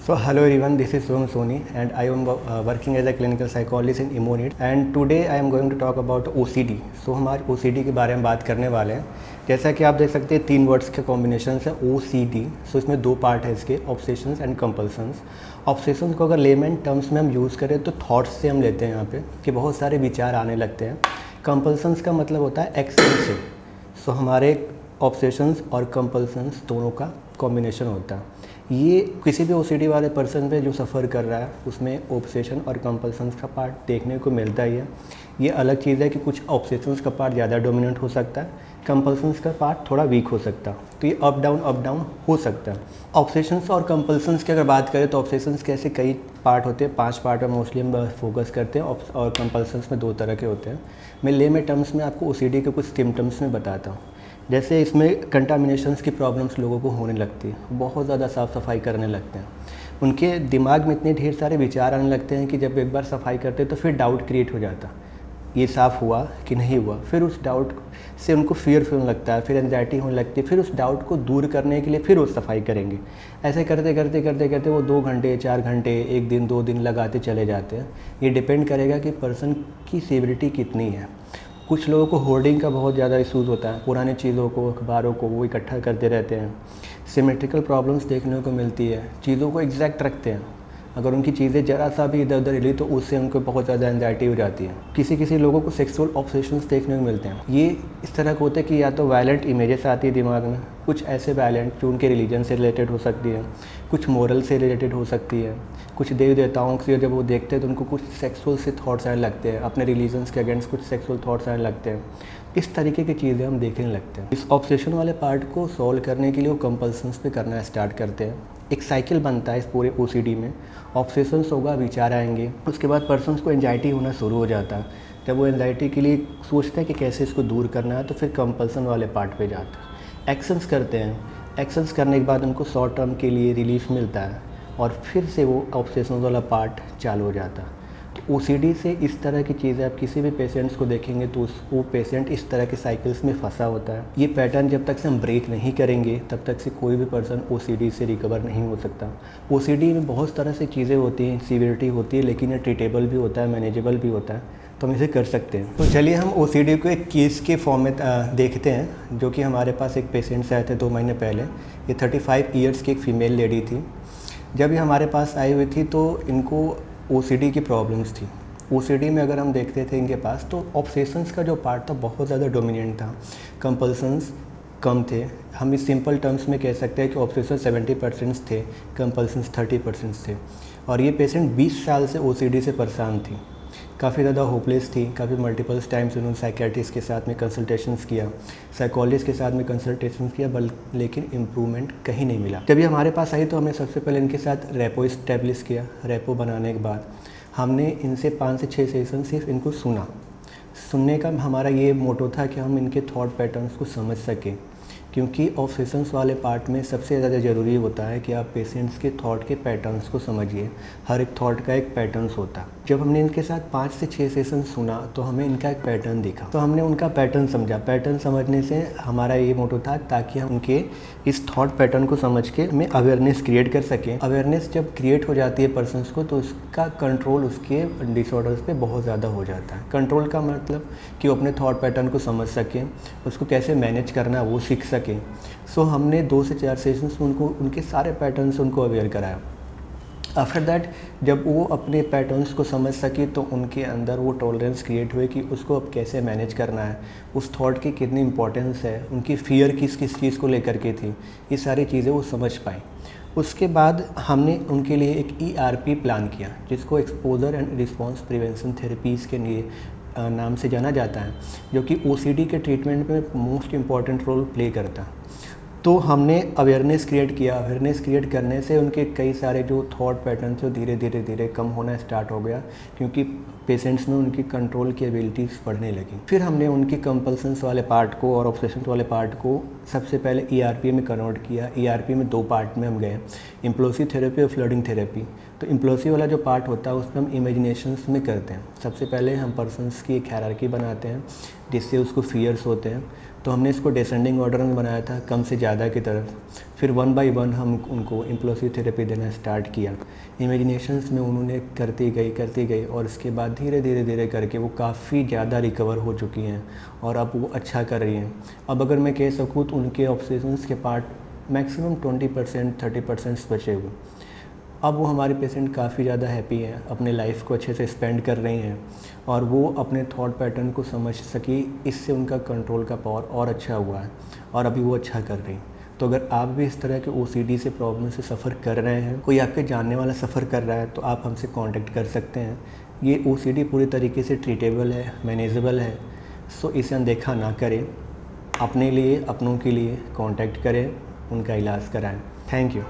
So hello everyone, this is Soham Soni and I am working as a clinical psychologist in Immunit and today I am going to talk about OCD. So हमारे OCD के बारे में बात करने वाले हैं। जैसा कि आप देख सकते हैं 3 वर्ड्स के कॉम्बिनेशन है OCD। सो इसमें 2 पार्ट है इसके, ऑब्सेशंस एंड कंपल्सन्स। ऑब्सेशंस को अगर लेमन टर्म्स में हम यूज़ करें तो थॉट्स से हम लेते हैं यहाँ पे कि बहुत सारे विचार आने लगते हैं। कंपल्सन्स का मतलब होता है एक्शन से। सो हमारे ऑब्सेशंस और कंपल्सन्स दोनों का कॉम्बिनेशन होता है। ये किसी भी ओसीडी वाले पर्सन पे जो सफ़र कर रहा है उसमें ऑब्सेशन और कंपल्सन्स का पार्ट देखने को मिलता ही है। ये अलग चीज़ है कि कुछ ऑब्सेशंस का पार्ट ज़्यादा डोमिनेंट हो सकता है, कंपल्सन्स का पार्ट थोड़ा वीक हो सकता है। तो ये अप डाउन हो सकता है। ऑब्सेशंस और कंपल्सन्स की अगर बात करें तो ऑब्सेशंस के ऐसे कई पार्ट होते हैं, 5 पार्ट में मोस्टली हम फोकस करते हैं और कंपल्सन्स में 2 तरह के होते हैं। मैं ले में टर्म्स में आपको ओसीडी के कुछ सिम्टम्स में बताता हूँ। जैसे इसमें कंटामिनेशंस की प्रॉब्लम्स लोगों को होने लगती है, बहुत ज़्यादा साफ़ सफाई करने लगते हैं, उनके दिमाग में इतने ढेर सारे विचार आने लगते हैं कि जब एक बार सफाई करते हैं तो फिर डाउट क्रिएट हो जाता, ये साफ़ हुआ कि नहीं हुआ। फिर उस डाउट से उनको फियर होने लगता है, फिर एंजाइटी होने लगती है, फिर उस डाउट को दूर करने के लिए फिर वो सफाई करेंगे। ऐसे करते करते करते करते वो 2 घंटे 4 घंटे 1 दिन 2 दिन लगाते चले जाते हैं। ये डिपेंड करेगा कि पर्सन की सीवियरिटी कितनी है। कुछ लोगों को होर्डिंग का बहुत ज़्यादा इशूज़ होता है, पुरानी चीज़ों को अखबारों को वो इकट्ठा करते रहते हैं। सिमेट्रिकल प्रॉब्लम्स देखने को मिलती है, चीज़ों को एग्जैक्ट रखते हैं, अगर उनकी चीज़ें ज़रा सा भी इधर उधर हिली तो उससे उनको बहुत ज़्यादा एंजाइटी हो जाती है। किसी लोगों को सेक्सुअल ऑब्सेशंस देखने को मिलते हैं। ये इस तरह के होते हैं कि या तो वायलेंट इमेजेस आती है दिमाग में, कुछ ऐसे वायलेंट जो उनके रिलीजन से रिलेटेड हो सकती है, कुछ मोरल से रिलेटेड हो सकती है, कुछ देवी देवताओं से जब वो देखते हैं तो उनको कुछ सेक्सुअल से थॉट्स आने लगते हैं, अपने रिलीजन्स के अगेंस्ट कुछ सेक्सुअल थॉट्स आने लगते हैं। इस तरीके की चीज़ें हम देखने लगते हैं। इस ऑब्सेशन वाले पार्ट को सॉल्व करने के लिए वो कंपल्सन्स पे करना स्टार्ट करते हैं। एक साइकिल बनता है इस पूरे ओसीडी में। ऑब्सेशंस होगा, विचार आएंगे, उसके बाद पर्सन्स को एंजाइटी होना शुरू हो जाता है। जब वो एंजाइटी के लिए सोचते हैं कि कैसे इसको दूर करना है तो फिर कंपल्सन वाले पार्ट पे जाता है, एक्शंस करते हैं। एक्शंस करने के बाद उनको शॉर्ट टर्म के लिए रिलीफ मिलता है और फिर से वो ऑब्सेशन वाला पार्ट चालू हो जाता है। तो ओसीडी से इस तरह की चीज़ें आप किसी भी पेशेंट्स को देखेंगे तो वो पेशेंट इस तरह के साइकिल्स में फंसा होता है। ये पैटर्न जब तक से हम ब्रेक नहीं करेंगे तब तक से कोई भी पर्सन ओसीडी से रिकवर नहीं हो सकता। ओसीडी में बहुत तरह से चीज़ें होती हैं, सीवियरिटी होती है, लेकिन ये ट्रीटेबल भी होता है, मैनेजेबल भी होता है, तो हम इसे कर सकते हैं। तो चलिए हम ओसीडी को एक केस के फॉर्म में देखते हैं, जो कि हमारे पास एक पेशेंट से आए थे 2 महीने पहले। ये 35 ईयर्स की एक फ़ीमेल लेडी थी। जब ये हमारे पास आई हुई थी तो इनको ओसीडी की प्रॉब्लम्स थी। ओसीडी में अगर हम देखते थे इनके पास तो ऑब्सेशंस का जो पार्ट था बहुत ज़्यादा डोमिनेंट था, कंपल्सन्स कम थे। हम इस सिंपल टर्म्स में कह सकते हैं कि ऑब्सेशन 70% थे, कंपल्सन्स 30% थे। और ये पेशेंट 20 साल से ओसीडी से परेशान थी, काफ़ी ज़्यादा होपलेस थी। काफ़ी मल्टीपल्स टाइम्स उन्होंने साइकेट्रिस्ट के साथ में कंसल्टेशंस किया, साइकोलॉजिस्ट के साथ में कंसल्टेशंस किया, लेकिन इम्प्रूवमेंट कहीं नहीं मिला। जब ये हमारे पास आई तो हमने सबसे पहले इनके साथ रेपो इस्टेब्लिश किया। रेपो बनाने के बाद हमने इनसे 5 से 6 सेशन सिर्फ इनको सुनने का हमारा ये मोटो था कि हम इनके थॉट पैटर्न्स को समझ सकें, क्योंकि ऑब्सेशंस वाले पार्ट में सबसे ज़्यादा ज़रूरी होता है कि आप पेशेंट्स के थॉट के पैटर्न्स को समझिए। हर एक थॉट का एक पैटर्न्स होता है। जब हमने इनके साथ 5 से 6 सेशन सुना तो हमें इनका एक पैटर्न दिखा, तो हमने उनका पैटर्न समझा। पैटर्न समझने से हमारा ये मोटो था ताकि हम उनके इस थॉट पैटर्न को समझ के हमें अवेयरनेस क्रिएट कर सकें। अवेयरनेस जब क्रिएट हो जाती है पर्सनस को तो उसका कंट्रोल उसके डिसऑर्डर्स पे बहुत ज़्यादा हो जाता है। कंट्रोल का मतलब कि वो अपने थॉट पैटर्न को समझ सकें, उसको कैसे मैनेज करना है वो सीख सकें। सो हमने 2 से 4 सेशंस में उनको उनके सारे पैटर्न्स उनको अवेयर कराया। आफ्टर दैट जब वो अपने पैटर्न्स को समझ सके तो उनके अंदर वो टॉलरेंस क्रिएट हुए कि उसको अब कैसे मैनेज करना है, उस थॉट की कितनी इंपॉर्टेंस है, उनकी फ़ियर किस किस चीज़ को लेकर के थी, ये सारी चीज़ें वो समझ पाए। उसके बाद हमने उनके लिए एक ERP प्लान किया, जिसको exposure and response prevention therapies के लिए नाम से जाना जाता है, जो कि ओसीडी के ट्रीटमेंट में मोस्ट इम्पॉर्टेंट रोल प्ले करता है। तो हमने अवेयरनेस क्रिएट किया। अवेयरनेस क्रिएट करने से उनके कई सारे जो थॉट पैटर्न थे धीरे धीरे कम होना स्टार्ट हो गया, क्योंकि पेशेंट्स में उनकी कंट्रोल की एबिलिटीज़ बढ़ने लगी। फिर हमने उनकी कंपल्सन्स वाले पार्ट को और ऑब्सेशंस वाले पार्ट को सबसे पहले ERP में कन्वर्ट किया। ERP में 2 पार्ट में हम गए, इम्प्लोसिव थेरेपी और फ्लडिंग थेरेपी। तो इम्प्लोसिव वाला जो पार्ट होता है उसमें हम इमेजिनेशंस में करते हैं। सबसे पहले हम पर्सन्स की एक हायरार्की बनाते हैं जिससे उसको फियर्स होते हैं। तो हमने इसको डिसेंडिंग ऑर्डर में बनाया था, कम से ज़्यादा की तरफ। फिर 1 बाय 1 हम उनको इम्प्लोसिव थेरेपी देना स्टार्ट किया। इमेजिनेशंस में उन्होंने करती गई और उसके बाद धीरे धीरे करके वो काफ़ी ज़्यादा रिकवर हो चुकी हैं और अब वो अच्छा कर रही हैं। अब अगर मैं कह सकूँ तो उनके ऑब्सेशंस के पार्ट मैक्सिमम 20% 30% बचे हुए। अब वो हमारे पेशेंट काफ़ी ज़्यादा हैप्पी हैं, अपने लाइफ को अच्छे से स्पेंड कर रही हैं और वो अपने थॉट पैटर्न को समझ सकी। इससे उनका कंट्रोल का पावर और अच्छा हुआ है और अभी वो अच्छा कर रही हैं। तो अगर आप भी इस तरह के OCD से प्रॉब्लम से सफ़र कर रहे हैं, कोई आपके जानने वाला सफ़र कर रहा है, तो आप हमसे कांटेक्ट कर सकते हैं। ये OCD पूरी तरीके से ट्रीटेबल है, मैनेजेबल है। सो इसे अनदेखा ना करें, अपने लिए, अपनों के लिए कांटेक्ट करें, उनका इलाज कराएं। Thank you.